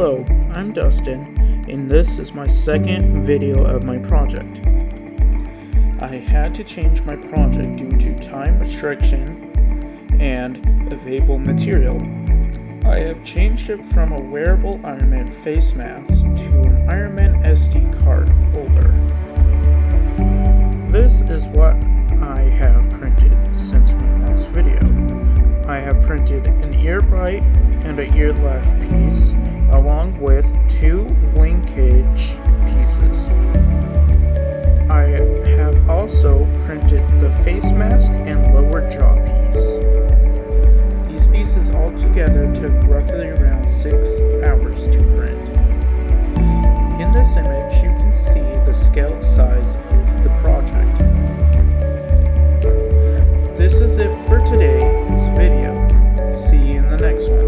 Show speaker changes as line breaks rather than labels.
Hello, I'm Dustin, and this is my second video of my project. I had to change my project due to time restriction and available material. I have changed it from a wearable Ironman face mask to an Ironman SD card holder. This is what I have printed since my last video. I have printed an ear right and an ear left piece, along with 2 linkage pieces. I have also printed the face mask and lower jaw piece. These pieces all together took roughly around 6 hours to print. In this image, you can see the scale size of the project. This is it for today's video. See you in the next one.